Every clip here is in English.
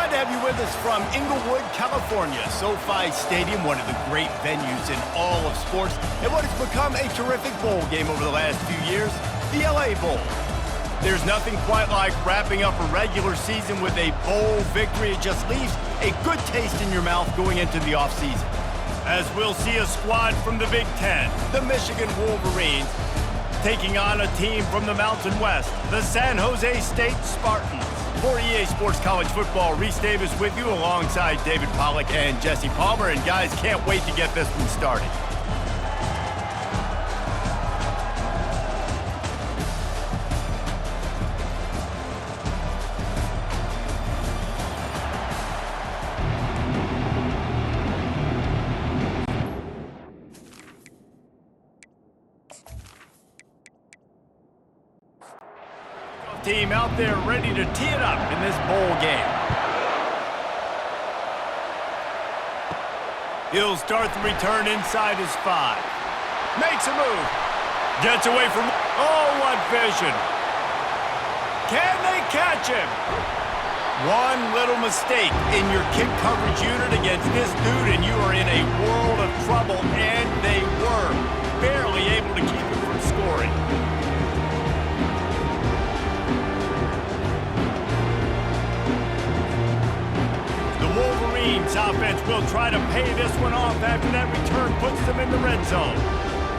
Glad to have you with us from Inglewood, California. SoFi Stadium, one of the great venues in all of sports, and what has become a terrific bowl game over the last few years, the LA Bowl. There's nothing quite like wrapping up a regular season with a bowl victory. It just leaves a good taste in your mouth going into the offseason. As we'll see a squad from the Big Ten, the Michigan Wolverines, taking on a team from the Mountain West, the San Jose State Spartans. For EA Sports College Football, Reese Davis with you alongside David Pollack and Jesse Palmer. And guys, can't wait to get this one started. Team out there ready to tee it up in this bowl game. He'll start the return inside his 5. Makes a move. Gets away from... Oh, what vision. Can they catch him? One little mistake in your kick coverage unit against this dude, and you are in a world of trouble, and they were barely able to keep him from scoring. Wolverines offense will try to pay this one off after that return puts them in the red zone.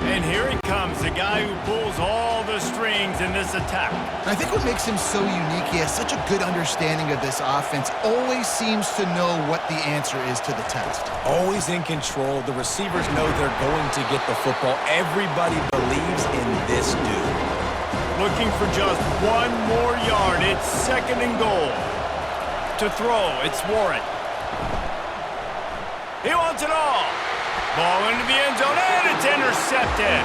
And here he comes, the guy who pulls all the strings in this attack. I think what makes him so unique, he has such a good understanding of this offense, always seems to know what the answer is to the test. Always in control. The receivers know they're going to get the football. Everybody believes in this dude. Looking for just one more yard. It's 2nd and goal. To throw, it's Warren. He wants it all. Ball into the end zone, and it's intercepted.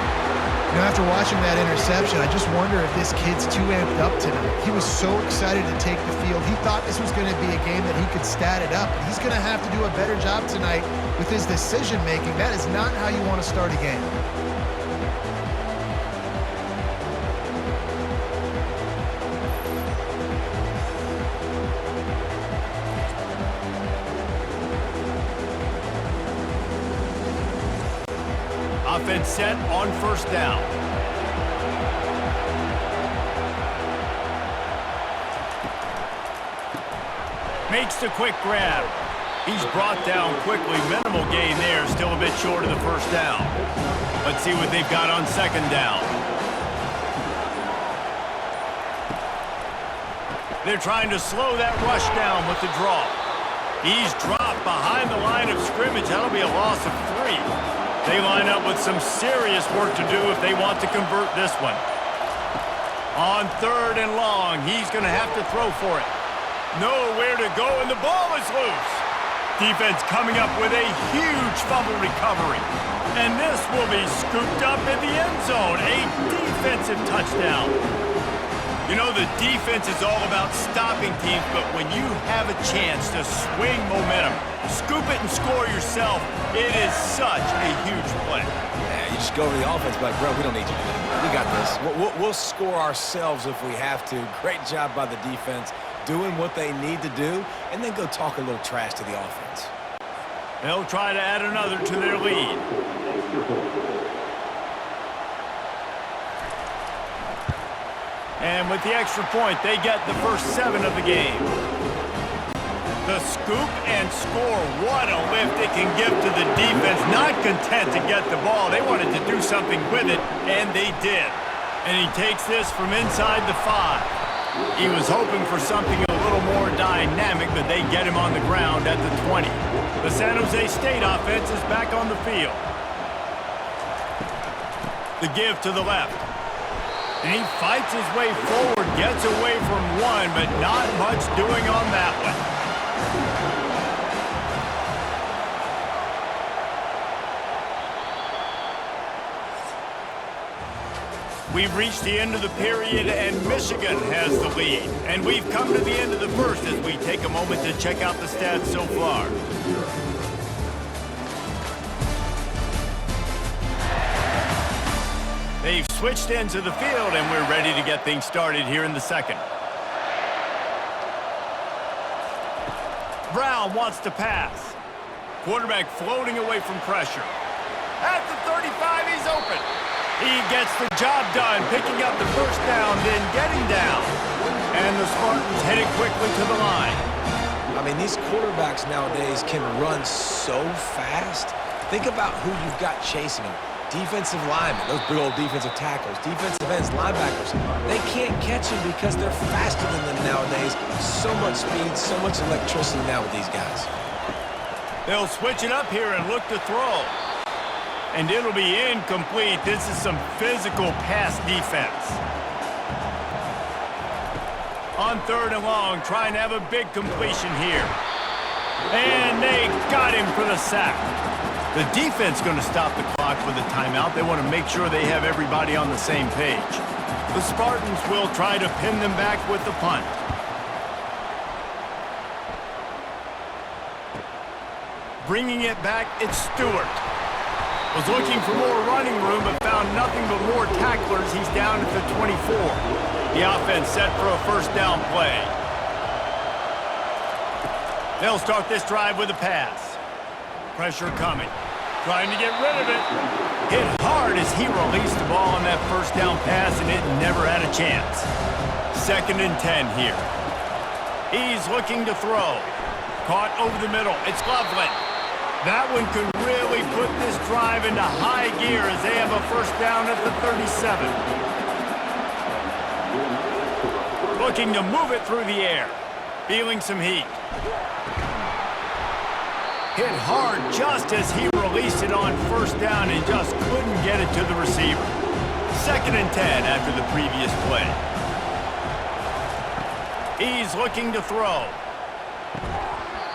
You know, after watching that interception, I just wonder if this kid's too amped up tonight. He was so excited to take the field. He thought this was going to be a game that he could stat it up. He's going to have to do a better job tonight with his decision-making. That is not how you want to start a game. Offense set on 1st down. Makes the quick grab. He's brought down quickly. Minimal gain there. Still a bit short of the 1st down. Let's see what they've got on 2nd down. They're trying to slow that rush down with the draw. He's dropped behind the line of scrimmage. That'll be a loss of 3. They line up with some serious work to do if they want to convert this one. On 3rd and long, he's going to have to throw for it. Nowhere to go, and the ball is loose. Defense coming up with a huge fumble recovery. And this will be scooped up in the end zone. A defensive touchdown. You know, the defense is all about stopping teams, but when you have a chance to swing momentum, scoop it and score yourself, it is such a huge play. Yeah, you just go to the offense, like, bro, we don't need you today. We got this. We'll score ourselves if we have to. Great job by the defense, doing what they need to do, and then go talk a little trash to the offense. They'll try to add another to their lead. And with the extra point, they get the first 7 of the game. The scoop and score. What a lift it can give to the defense. Not content to get the ball. They wanted to do something with it, and they did. And he takes this from inside the 5. He was hoping for something a little more dynamic, but they get him on the ground at the 20. The San Jose State offense is back on the field. The give to the left. And he fights his way forward, gets away from one, but not much doing on that one. We've reached the end of the period, and Michigan has the lead. And we've come to the end of the first as we take a moment to check out the stats so far. They've switched into the field, and we're ready to get things started here in the second. Brown wants to pass. Quarterback floating away from pressure. At the 35, he's open. He gets the job done, picking up the first down, then getting down. And the Spartans headed quickly to the line. I mean, these quarterbacks nowadays can run so fast. Think about who you've got chasing them. Defensive linemen, those big old defensive tackles, defensive ends, linebackers. They can't catch them because they're faster than them nowadays. So much speed, so much electricity now with these guys. They'll switch it up here and look to throw. And it'll be incomplete. This is some physical pass defense. On 3rd and long, trying to have a big completion here. And they got him for the sack. The defense going to stop the clock with a timeout. They want to make sure they have everybody on the same page. The Spartans will try to pin them back with the punt. Bringing it back, it's Stewart. Was looking for more running room, but found nothing but more tacklers. He's down at the 24. The offense set for a first down play. They'll start this drive with a pass. Pressure coming. Trying to get rid of it. Hit hard as he released the ball on that first down pass, and it never had a chance. 2nd and 10 here. He's looking to throw. Caught over the middle. It's Loveland. That one could really put this drive into high gear as they have a first down at the 37. Looking to move it through the air. Feeling some heat. Hit hard just as he released it on first down and just couldn't get it to the receiver. 2nd and 10 after the previous play. He's looking to throw.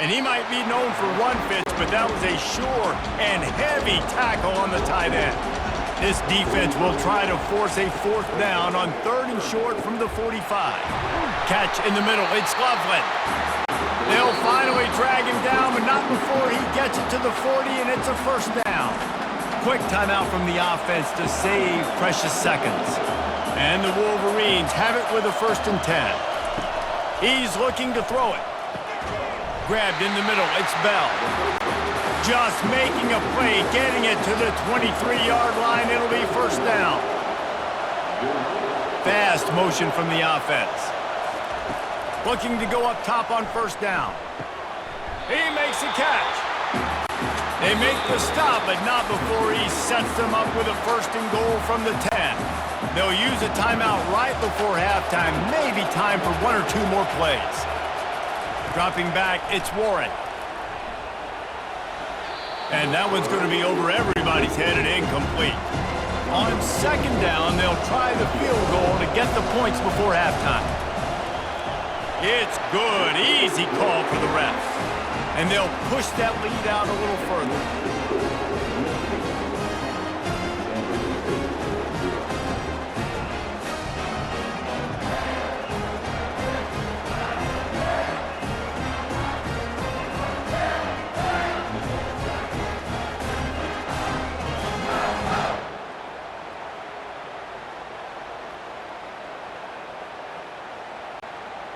And he might be known for run fits, but that was a sure and heavy tackle on the tight end. This defense will try to force a 4th down on 3rd and short from the 45. Catch in the middle. It's Loveland. They'll finally drag him down, but not before he gets it to the 40, and it's a first down. Quick timeout from the offense to save precious seconds. And the Wolverines have it with a 1st and 10. He's looking to throw it. Grabbed in the middle, it's Bell. Just making a play, getting it to the 23-yard line. It'll be first down. Fast motion from the offense. Looking to go up top on first down. He makes a catch. They make the stop, but not before he sets them up with a 1st and goal from the 10. They'll use a timeout right before halftime. Maybe time for 1 or 2 more plays. Dropping back, it's Warren. And that one's going to be over everybody's head and incomplete. On 2nd down, they'll try the field goal to get the points before halftime. It's good. Easy call for the refs. And they'll push that lead out a little further.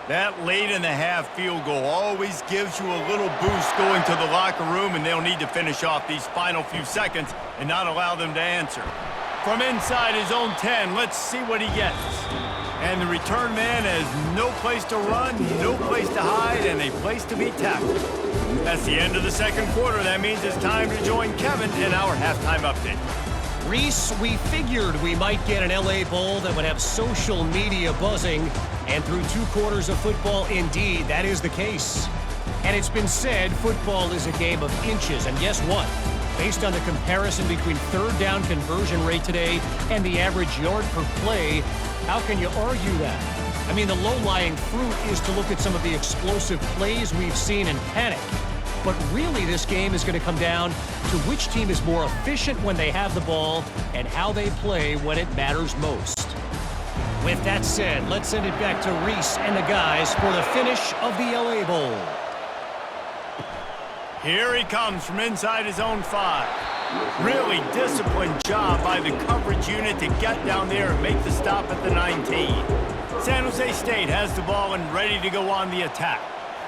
That late-in-the-half field goal always gives you a little boost going to the locker room, and they'll need to finish off these final few seconds and not allow them to answer. From inside his own 10, let's see what he gets. And the return man has no place to run, no place to hide, and a place to be tackled. That's the end of the 2nd quarter. That means it's time to join Kevin in our halftime update. Reese, we figured we might get an LA Bowl that would have social media buzzing, and through 2 quarters of football, indeed, that is the case. And it's been said football is a game of inches, and guess what? Based on the comparison between 3rd down conversion rate today and the average yard per play, how can you argue that? I mean, the low-lying fruit is to look at some of the explosive plays we've seen and panic. But really, this game is going to come down to which team is more efficient when they have the ball and how they play when it matters most. With that said, let's send it back to Reese and the guys for the finish of the LA Bowl. Here he comes from inside his own 5. Really disciplined job by the coverage unit to get down there and make the stop at the 19. San Jose State has the ball and ready to go on the attack.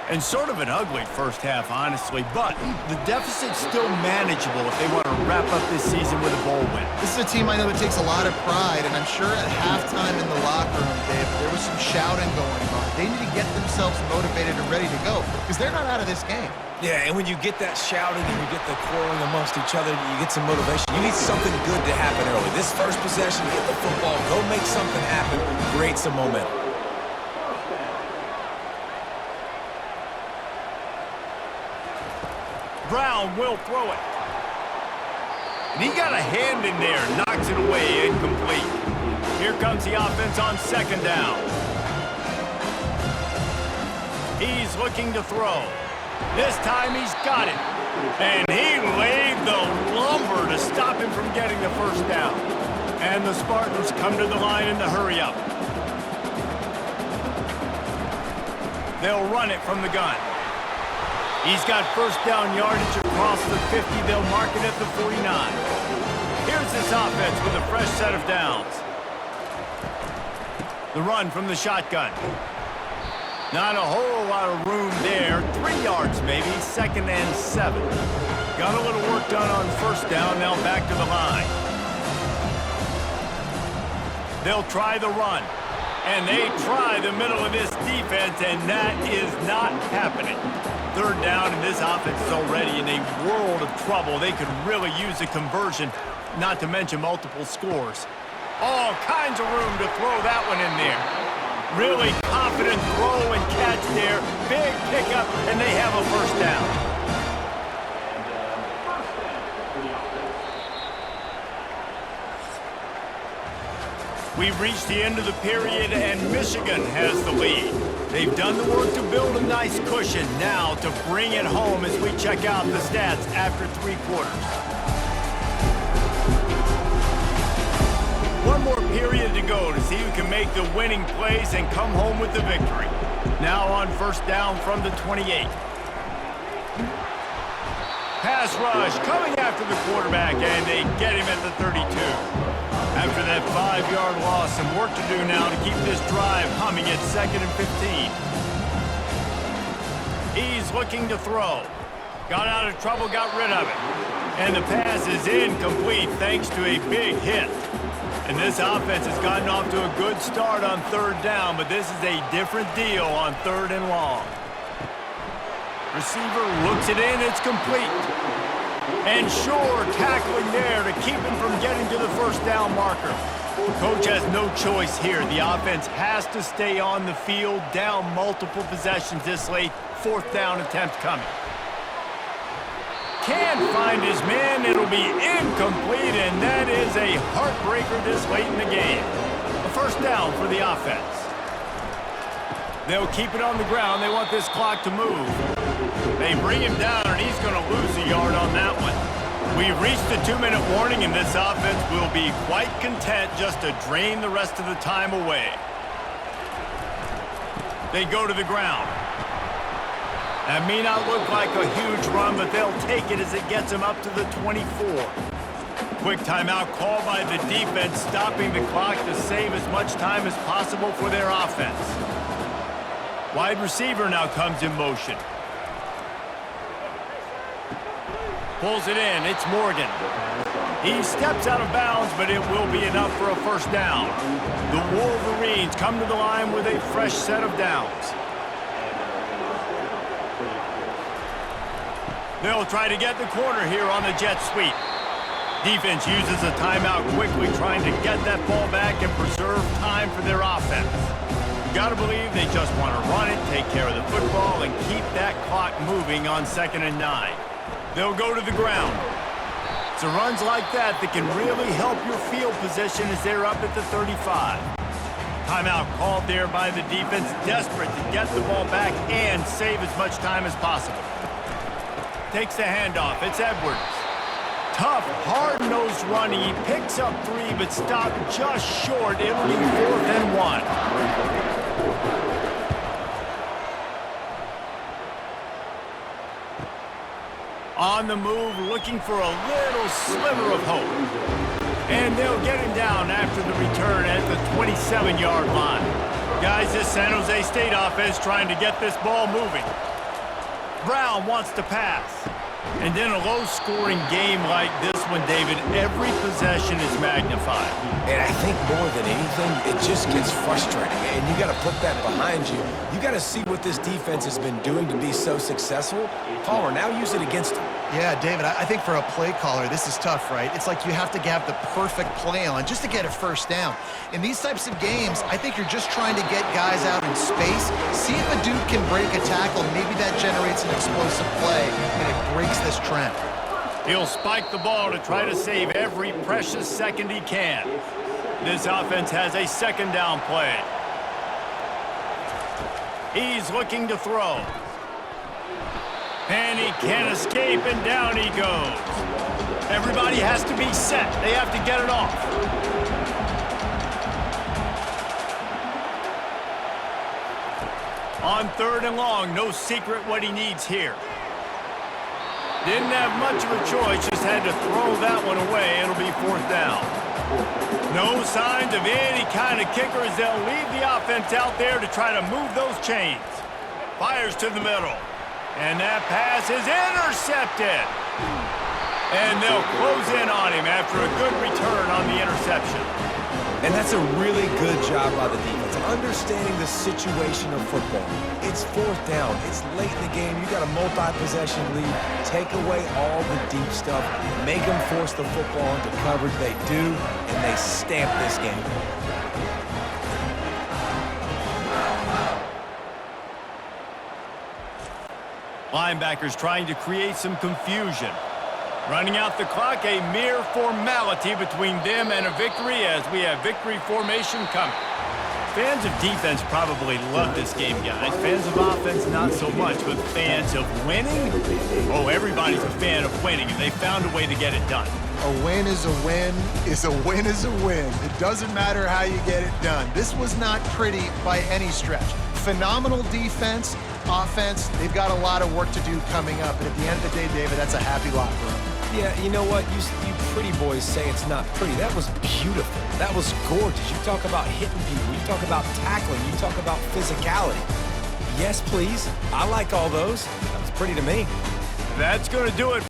And sort of an ugly first half, honestly, but the deficit's still manageable if they want to wrap up this season with a bowl win. This is a team I know that takes a lot of pride, and I'm sure at halftime in the locker room, Dave, there was some shouting going on. They need to get themselves motivated and ready to go because they're not out of this game. Yeah, and when you get that shouting and you get the quarreling amongst each other, you get some motivation. You need something good to happen early. This first possession, get the football, go make something happen, create some momentum. Brown will throw it. And he got a hand in there, knocks it away, incomplete. Here comes the offense on second down. He's looking to throw. This time he's got it. And he laid the lumber to stop him from getting the first down. And the Spartans come to the line in the hurry up. They'll run it from the gun. He's got first down yardage across the 50. They'll mark it at the 49. Here's this offense with a fresh set of downs. The run from the shotgun. Not a whole lot of room there. 3 yards maybe, 2nd and 7. Got a little work done on first down, now back to the line. They'll try the run. And they try the middle of this defense, and that is not happening. Third down, and this offense is already in a world of trouble. They could really use a conversion, not to mention multiple scores. All kinds of room to throw that one in there. Really confident throw and catch there. Big pickup, and they have a first down. We've reached the end of the period, and Michigan has the lead. They've done the work to build a nice cushion. Now to bring it home as we check out the stats after 3 quarters. One more period to go to see who can make the winning plays and come home with the victory. Now on first down from the 28. Pass rush coming after the quarterback, and they get him at the 32. After that 5-yard loss, some work to do now to keep this drive humming at 2nd and 15. He's looking to throw. Got out of trouble, got rid of it. And the pass is incomplete thanks to a big hit. And this offense has gotten off to a good start on third down, but this is a different deal on 3rd and long. Receiver looks it in, it's complete. And sure, tackling there to keep him from getting to the first down marker. Coach has no choice here. The offense has to stay on the field, down multiple possessions this late. 4th down attempt coming. Can't find his man. It'll be incomplete, and that is a heartbreaker this late in the game. A first down for the offense. They'll keep it on the ground. They want this clock to move. They bring him down, and he's going to lose a yard on that one. We've reached the 2-minute warning, and this offense will be quite content just to drain the rest of the time away. They go to the ground. That may not look like a huge run, but they'll take it as it gets them up to the 24. Quick timeout called by the defense, stopping the clock to save as much time as possible for their offense. Wide receiver now comes in motion. Pulls it in. It's Morgan. He steps out of bounds, but it will be enough for a first down. The Wolverines come to the line with a fresh set of downs. They'll try to get the corner here on the jet sweep. Defense uses a timeout quickly, trying to get that ball back and preserve time for their offense. You gotta believe they just want to run it, take care of the football, and keep that clock moving on 2nd and 9. They'll go to the ground. It's the runs like that that can really help your field position as they're up at the 35. Timeout called there by the defense, desperate to get the ball back and save as much time as possible. Takes the handoff. It's Edwards. Tough, hard-nosed running. He picks up 3, but stopped just short. It'll be 4th and 1. On the move, looking for a little sliver of hope. And they'll get him down after the return at the 27-yard line. Guys, this San Jose State offense trying to get this ball moving. Brown wants to pass. And in a low-scoring game like this one, David, every possession is magnified. And I think more than anything, it just gets frustrating. And you got to put that behind you. You got to see what this defense has been doing to be so successful. Palmer, now use it against them. Yeah, David, I think for a play caller, this is tough, right? It's like you have to have the perfect play on just to get a first down. In these types of games, I think you're just trying to get guys out in space, see if a dude can break a tackle. Maybe that generates an explosive play, and it breaks this trend. He'll spike the ball to try to save every precious second he can. This offense has a second down play. He's looking to throw. And he can't escape, and down he goes. Everybody has to be set. They have to get it off. On 3rd and long, no secret what he needs here. Didn't have much of a choice, just had to throw that one away. It'll be 4th down. No signs of any kind of kickers. They'll leave the offense out there to try to move those chains. Fires to the middle. And that pass is intercepted. And they'll close in on him after a good return on the interception. And that's a really good job by the defense, understanding the situation of football. It's 4th down. It's late in the game. You got a multi-possession lead. Take away all the deep stuff. Make them force the football into coverage. They do, and they stamp this game. Linebackers trying to create some confusion. Running out the clock, a mere formality between them and a victory as we have victory formation coming. Fans of defense probably love this game, guys. Fans of offense, not so much. But fans of winning? Oh, everybody's a fan of winning, and they found a way to get it done. A win is a win is a win is a win. It doesn't matter how you get it done. This was not pretty by any stretch. Phenomenal defense, offense. They've got a lot of work to do coming up. And at the end of the day, David, that's a happy lot for them. Yeah, you know what? You pretty boys say it's not pretty. That was beautiful. That was gorgeous. You talk about hitting people. You talk about tackling. You talk about physicality. Yes, please. I like all those. That was pretty to me. That's going to do it